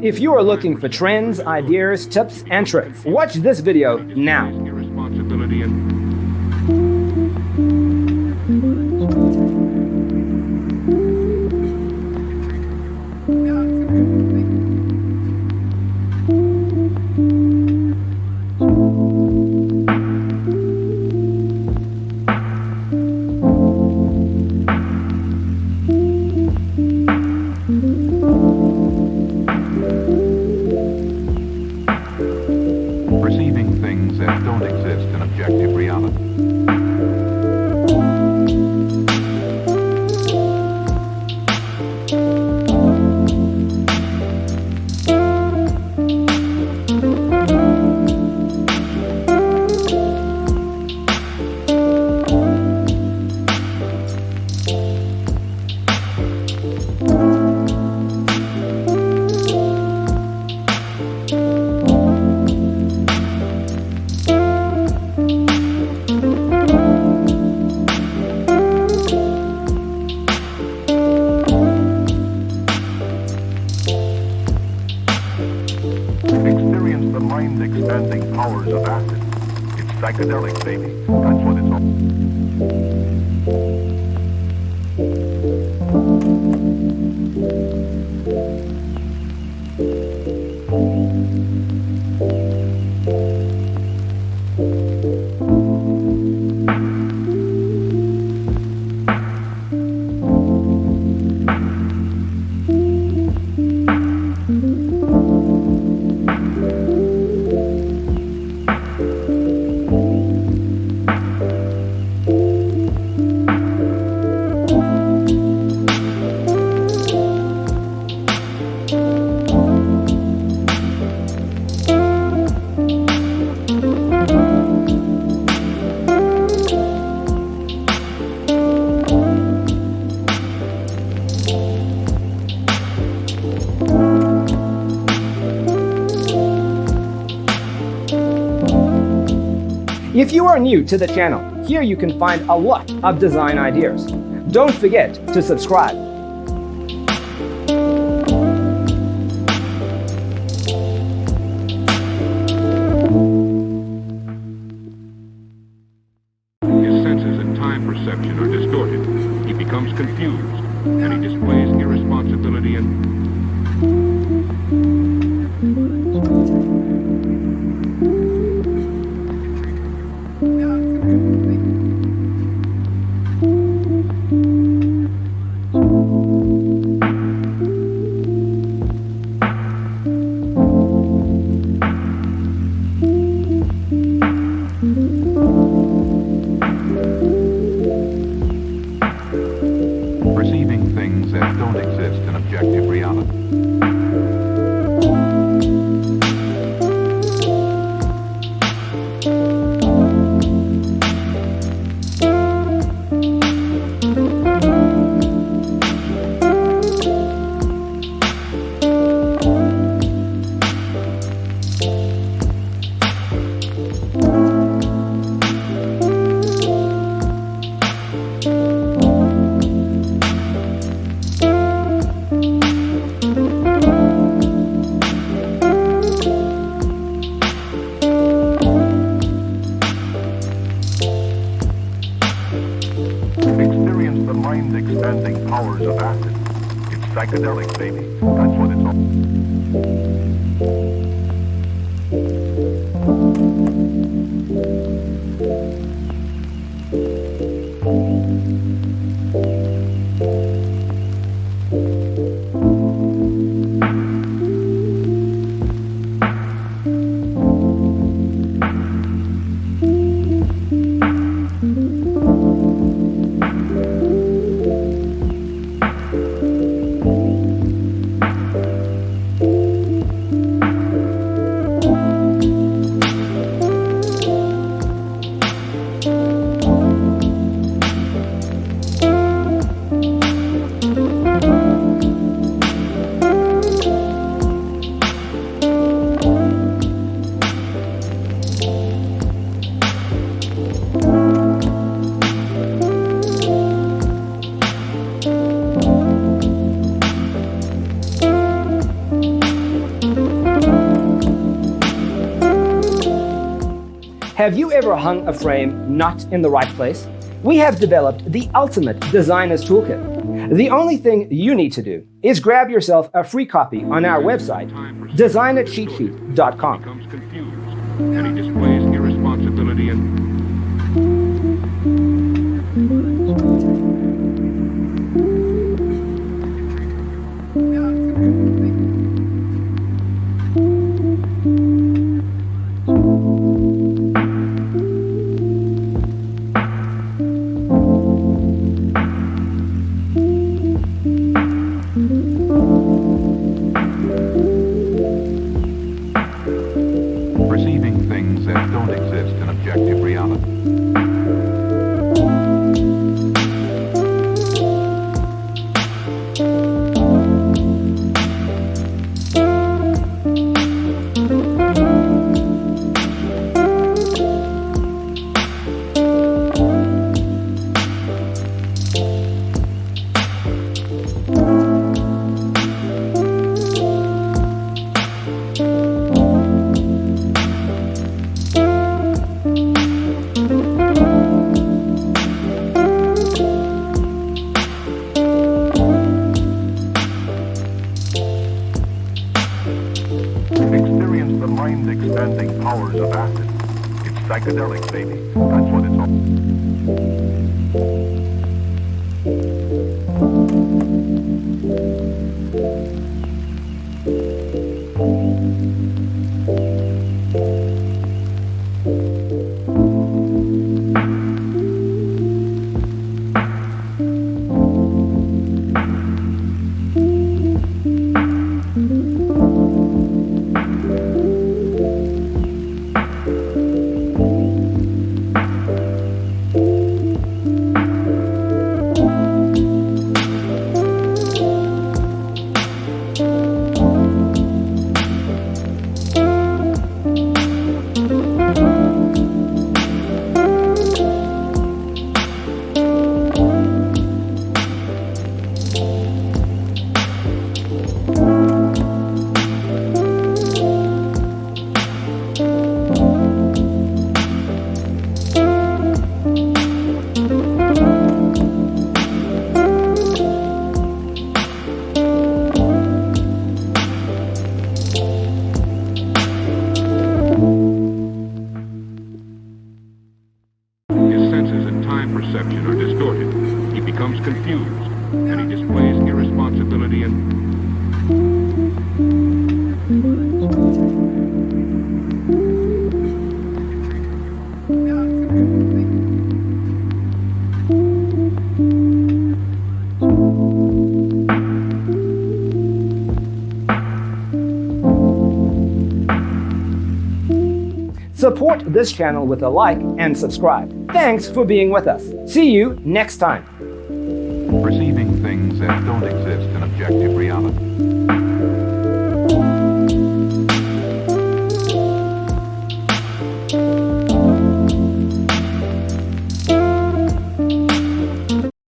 If you are looking for trends, ideas, tips, and tricks, watch this video now. Irresponsibility and perceiving things that don't exist in objective reality. Experience the mind-expanding powers of acid. It's psychedelic, baby. That's what it's all. If you are new to the channel, here you can find a lot of design ideas. Don't forget to subscribe. His senses and time perception are distorted. He becomes confused, and he displays irresponsibility and perceiving things that don't exist in objective reality. Experience the mind-expanding powers of acid. It's psychedelic, baby. That's what it's all. Have you ever hung a frame not in the right place? We have developed the ultimate designer's toolkit. The only thing you need to do is grab yourself a free copy on our website, designercheatsheet.com. Becomes confused, and he displays irresponsibility and perceiving things that don't exist in objective reality. Experience the mind-expanding powers of acid. It's psychedelic, baby. That's what it's all. His senses and time perception are distorted. He becomes confused, and he displays irresponsibility and Support this channel with a like and subscribe. Thanks for being with us. See you next time. perceiving things that don't exist in objective reality.